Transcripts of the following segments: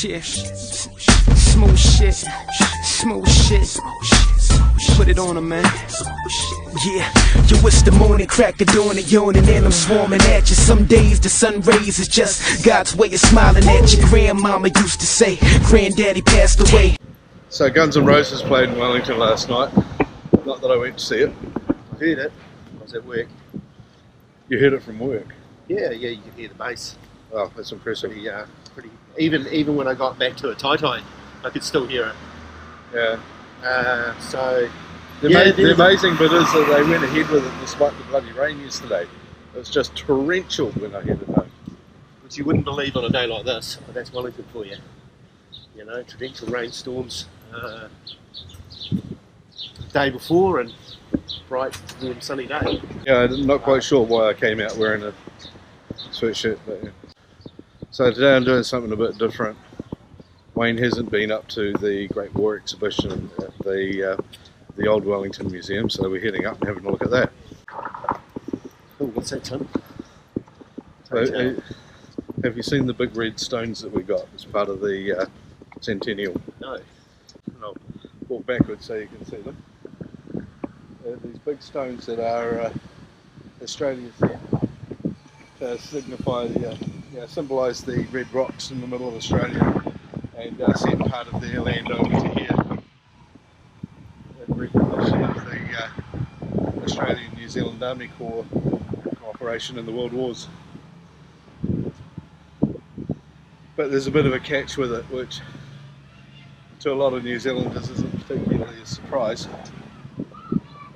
Yeah, smooth shit, smooth shit. Put it on 'em, man. Yeah, yo, it's the morning crack of dawn and yawning and I'm swarming at you. Some days the sun rays is just God's way of smiling at you. Grandmama used to say, granddaddy passed away. So Guns N' Roses played in Wellington last night. Not that I went to see it. I heard it. I was at work. You heard it from work? Yeah, you could hear the bass. Oh, that's impressive. Pretty. Even when I got back to a tai-tai, I could still hear it. Yeah. So. The amazing bit is that they went ahead with it despite the bloody rain yesterday. It was just torrential when I headed home. Which you wouldn't believe on a day like this, but that's Wellington for you. You know, torrential rainstorms the day before and bright, warm, sunny day. Yeah, I'm not quite sure why I came out wearing a sweatshirt, but yeah. So today I'm doing something a bit different. Wayne hasn't been up to the Great War exhibition at the Old Wellington Museum, so we're heading up and having a look at that. Oh, what's that, Tim? So, have you seen the big red stones that we got as part of the centennial? No. And I'll walk backwards so you can see them. These big stones that are Australia's to signify, symbolise the red rocks in the middle of Australia and send part of their land over to here in recognition of the Australian New Zealand Army Corps cooperation in the World Wars. But there's a bit of a catch with it, which to a lot of New Zealanders isn't particularly a surprise.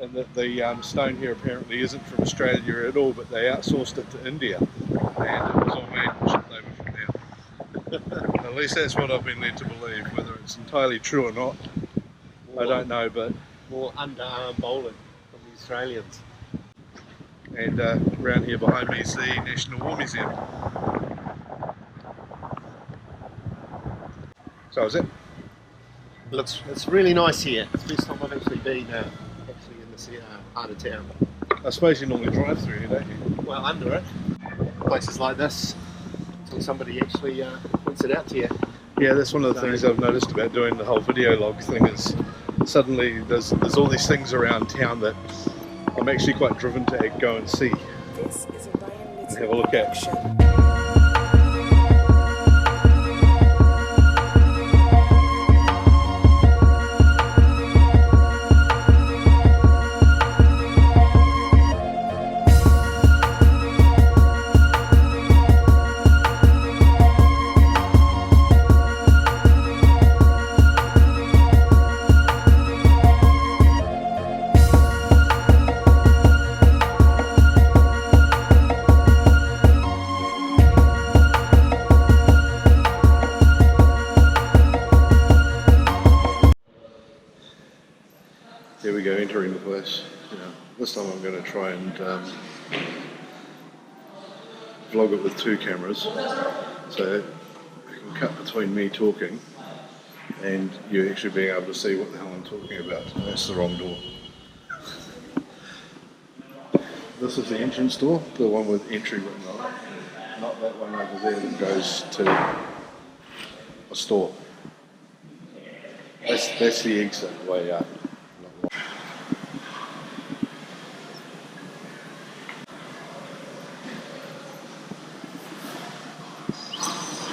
And that the stone here apparently isn't from Australia at all, but they outsourced it to India, and it was all made and shipped over from there. At least that's what I've been led to believe. Whether it's entirely true or not, I don't know, but... More underarm bowling from the Australians. And around here behind me is the National War Museum. So is it? It's really nice here. It's the first time I've actually been in this part of town. I suppose you normally drive through here, don't you? Well, under it. Places like this, until somebody actually points it out to you. Yeah, that's one of the things I've noticed about doing the whole video log thing is suddenly there's all these things around town that I'm actually quite driven to go and see and have a look at. Here we go, entering the place. This time I'm going to try and vlog it with two cameras, so I can cut between me talking and you actually being able to see what the hell I'm talking about. That's the wrong door. This is the entrance door, the one with entry written on it, not that one over there that goes to a store. That's the exit way out.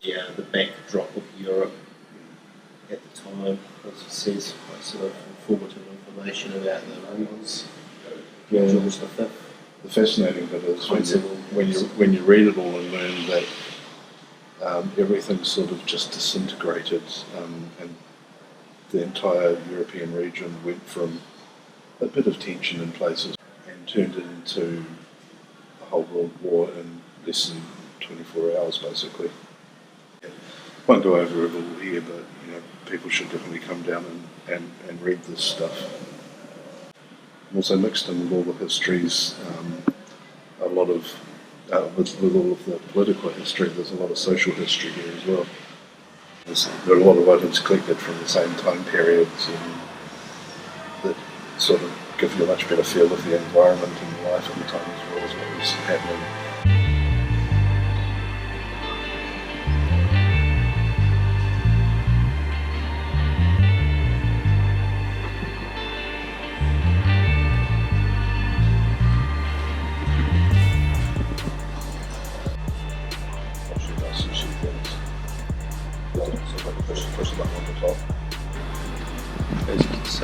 Yeah, the backdrop of Europe at the time, as it says, quite sort of informative information about the rulers. George V. The fascinating bit is when you read it all and learn that everything's sort of just disintegrated, and the entire European region went from a bit of tension in places and turned into a whole world war in less than 24 hours, basically. Won't go over it all here, but people should definitely come down and read this stuff. Also mixed in with all the histories, a lot of with all of the political history, there's a lot of social history here as well. There are a lot of items collected from the same time periods and that sort of give you a much better feel of the environment and life at the time as well as what was happening.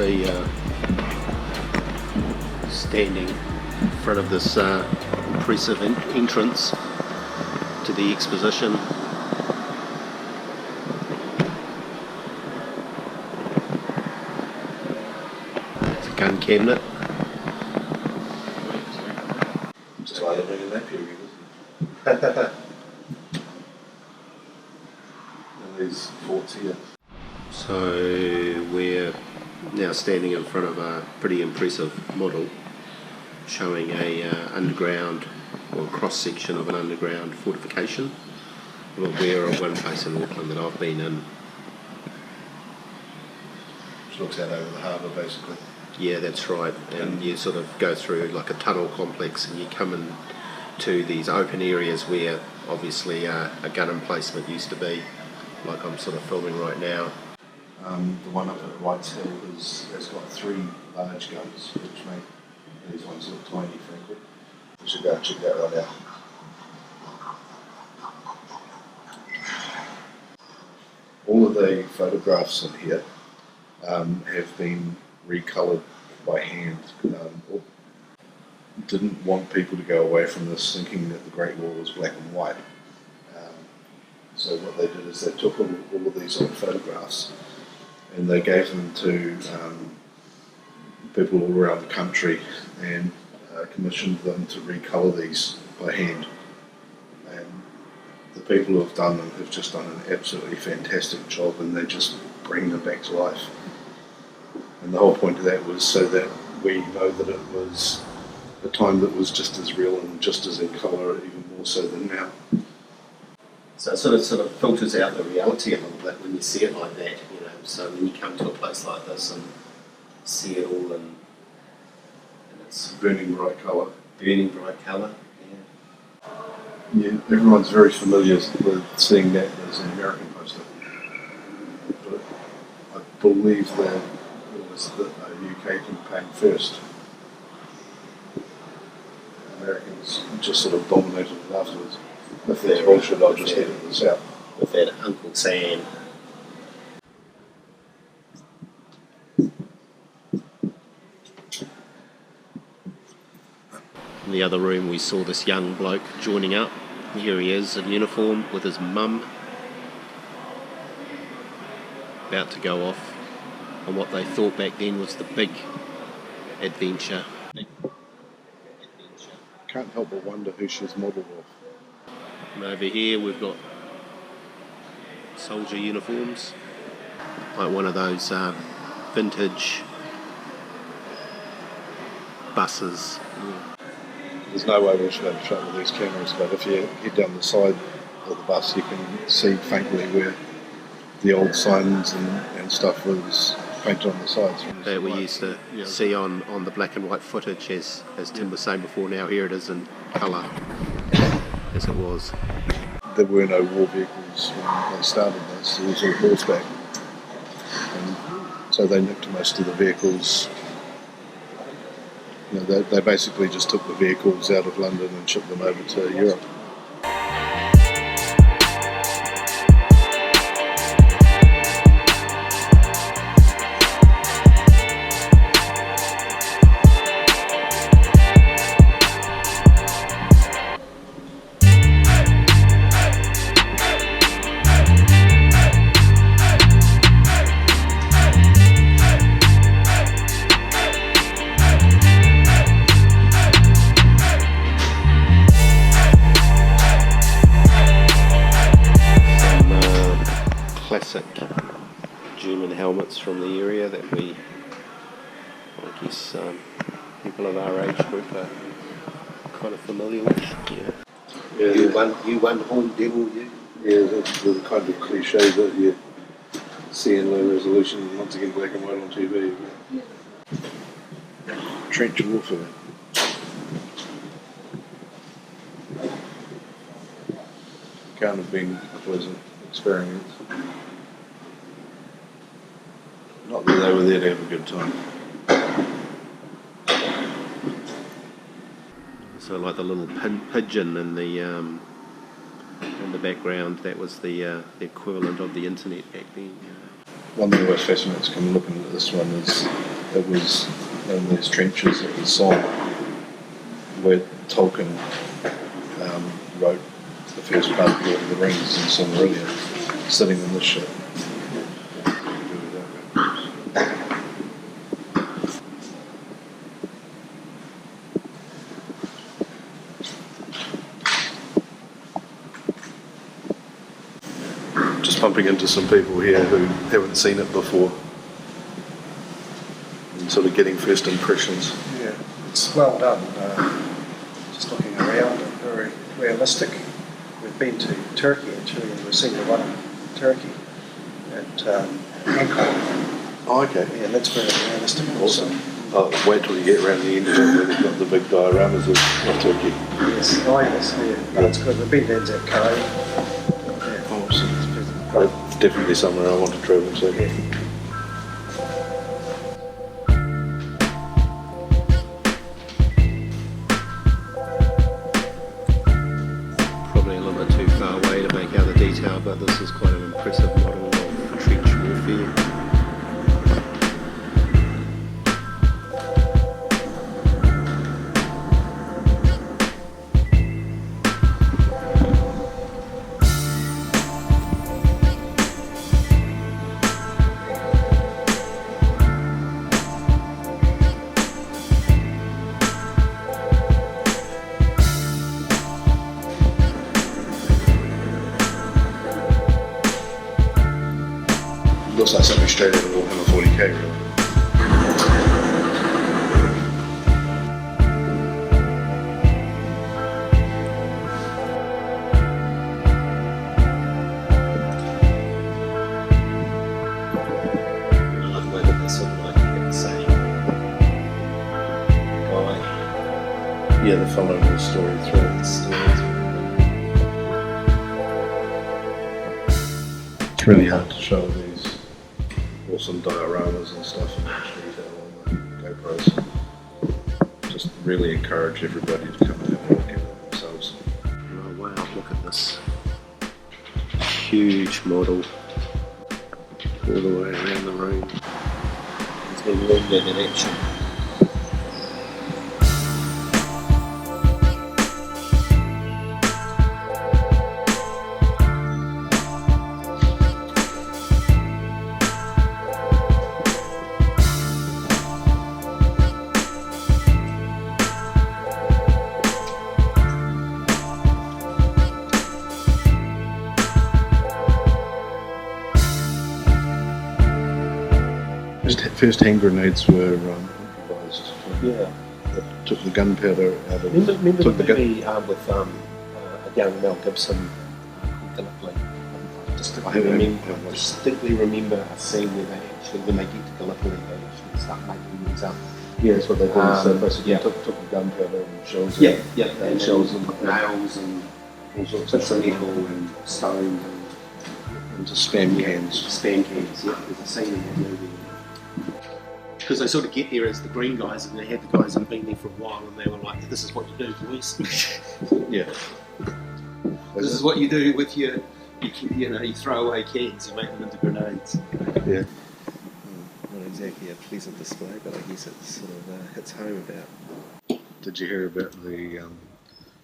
the standing in front of this impressive entrance to the exposition. It's a gun cabinet. Just like living in that period, isn't it? And these forts here. So we're now standing in front of a pretty impressive model showing a underground or cross section of an underground fortification. I'm aware of one place in Auckland that I've been in. Which looks out over the harbour basically. Yeah, that's right. And you sort of go through like a tunnel complex and you come in to these open areas where obviously a gun emplacement used to be, like I'm sort of filming right now. The one up at White's Hill has got 3 large guns, which make these ones look tiny, frankly. We should go and check that right out. All of the photographs in here have been recoloured by hand. Didn't want people to go away from this thinking that the Great Wall was black and white. So what they did is they took all of these old photographs and they gave them to people all around the country and commissioned them to recolour these by hand. And the people who have done them have just done an absolutely fantastic job, and they just bring them back to life. And the whole point of that was so that we know that it was a time that was just as real and just as in colour, even more so than now. So it sort of filters out the reality a little bit when you see it like that, you know. So when you come to a place like this and see it all and it's Burning bright colour. burning bright colour. Yeah, everyone's very familiar with seeing that as an American poster. But I believe that it was the UK campaign first. Americans just sort of dominated it afterwards. If that's bullshit, I'll just edit this out. With that Uncle Sam. In the other room we saw this young bloke joining up. Here he is in uniform with his mum, about to go off on what they thought back then was the big adventure. Can't help but wonder who she's modelled off. And over here we've got soldier uniforms, like one of those vintage buses. There's no way we should have a shot with these cameras, but if you head down the side of the bus, you can see faintly where the old signs and stuff was painted on the sides. That we used to see on the black and white footage, as Tim was saying before. Now here it is in colour, as it was. There were no war vehicles when they started this, it was all horseback. And so they nicked most of the vehicles. You know, they basically just took the vehicles out of London and shipped them over to Europe. Classic German helmets from the area that we, I guess, people of our age group are kind of familiar with. Yeah, You one horn devil, you. yeah, that's the kind of cliche that you see in low resolution, once again black and white on TV. Trench warfare. Can't have been a pleasant experience. Not that they were there to have a good time. So like the little pigeon in the background, that was the equivalent of the internet back then. One thing that always fascinates me looking at this one is it was in these trenches at the Somme where Tolkien wrote the first part of Lord of the Rings in Silmarillion, sitting in this ship. Just bumping into some people here who haven't seen it before and sort of getting first impressions. Yeah, it's well done. Just looking around, very realistic. We've been to Turkey actually, and we've seen the one in Turkey at Ankara. Oh, okay. Yeah, that's very realistic also. Oh, wait till you get around the end of it where they've got the big dioramas of Turkey. Yes, oh yes, yeah. That's good. We've been to NZ Cove. Yeah. Awesome. It's definitely somewhere I want to travel to. Yeah. Probably a little bit too far away to make out the detail, but this is quite an impressive model of trench warfare. Looks like something straight out of Warhammer 40k, really. I like the way that they sort of like get the same guy. Yeah, they're following the story through. It's really hard to show these awesome dioramas and stuff in much detail on the GoPros. Just really encourage everybody to come and have a look at it themselves. Oh wow, look at this huge model all the way around the room. It's been rendered in action. First hand grenades were improvised. Yeah. They took the gunpowder out of. Remember took the movie with a young Mel Gibson called Gallipoli? I distinctly remember a scene where they actually, when they get to Gallipoli, they actually start making these up. Yeah, that's what they did. So basically, yeah. took the gunpowder and shells. And shells and nails and all sorts bits of of metal and stone and just spam and cans. spam cans. Yeah, there's a scene in that movie. Because they sort of get there as the green guys, and they had the guys that have been there for a while, and they were like, "This is what you do, boys. Yeah. This is what you do with your you throw away cans, you make them into grenades." Yeah. Not exactly a pleasant display, but I guess it sort of hits home about. Did you hear about the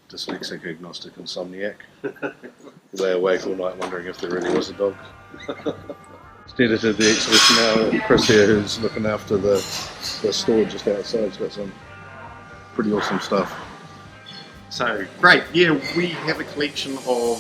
dyslexic agnostic insomniac? They awake all night wondering if there really was a dog. The editor of the exhibition now, Chris here, who's looking after the store just outside. It's got some pretty awesome stuff. So great, yeah, we have a collection of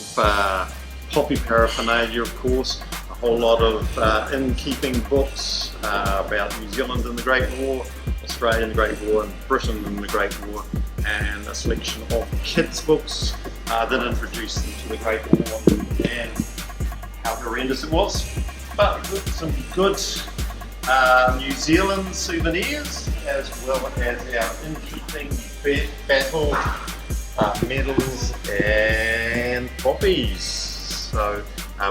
poppy paraphernalia, of course, a whole lot of in-keeping books about New Zealand in the Great War, Australia in the Great War, and Britain in the Great War, and a selection of kids' books that introduced them to the Great War and how horrendous it was. But with some good New Zealand souvenirs, as well as our in-keeping battle medals and poppies. So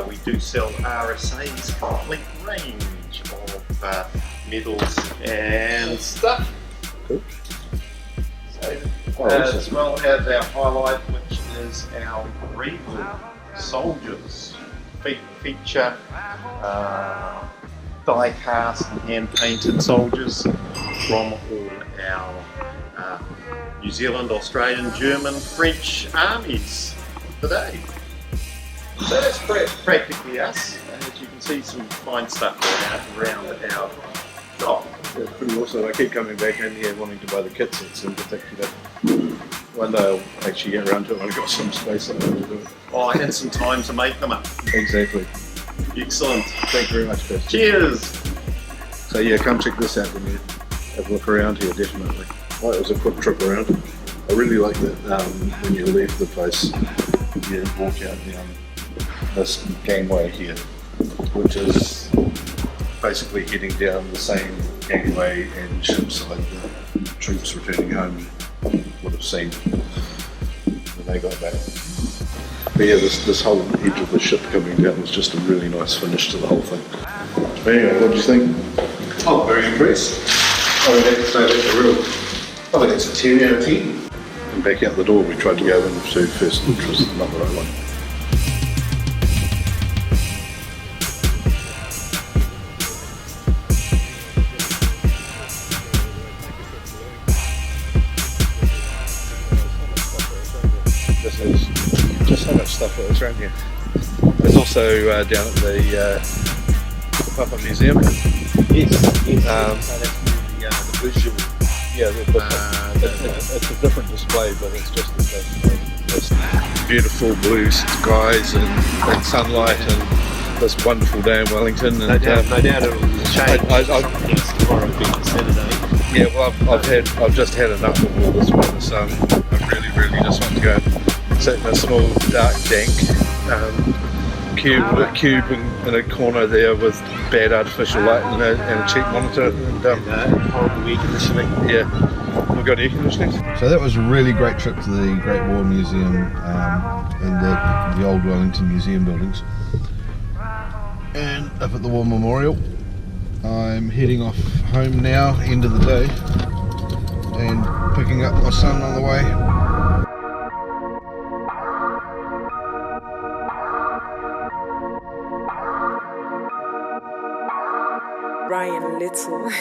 we do sell RSA's complete range of medals and stuff. Cool. So, as well as our highlight, which is our regal soldiers feature die-cast and hand-painted soldiers from all our New Zealand, Australian, German, French armies today. So that's practically us. As you can see, some fine stuff around our shop. Yeah, it's pretty awesome. I keep coming back in here wanting to buy the kit sets in particular. One day I'll actually get around to it when I've got some space and I'll do it. Oh, and some time to make them up. Exactly. Excellent. Thank you very much, Chris. Cheers. So yeah, come check this out when you have a look around here, definitely. Well, it was a quick trip around. I really like that when you leave the place, you walk out down this gangway here, which is basically heading down the same gangway and ships like the troops returning home would have seen when they got back. But yeah, this whole edge of the ship coming down was just a really nice finish to the whole thing. But anyway, what do you think? Oh, very impressed. That's a real, I think it's a 10 out of 10. And back out the door we tried to go into first, which was not the right one. Just so much stuff that was around here. There's also down at the Papa Museum. Yes. The visual. Yeah, it's a different display, but it's just the same. This beautiful blue skies and sunlight and this wonderful day in Wellington. And, no doubt it'll change. Tomorrow being Saturday. Yeah, well, I've just had enough of all this weather, so I really just want to go and sit in a small, dark, dank cube in a corner there with bad artificial light and a cheap monitor. And Horrible air conditioning. Yeah, we've got air conditioning. So that was a really great trip to the Great War Museum and the old Wellington Museum buildings. And up at the War Memorial. I'm heading off home now, end of the day, and picking up my son on the way. Ryan Little.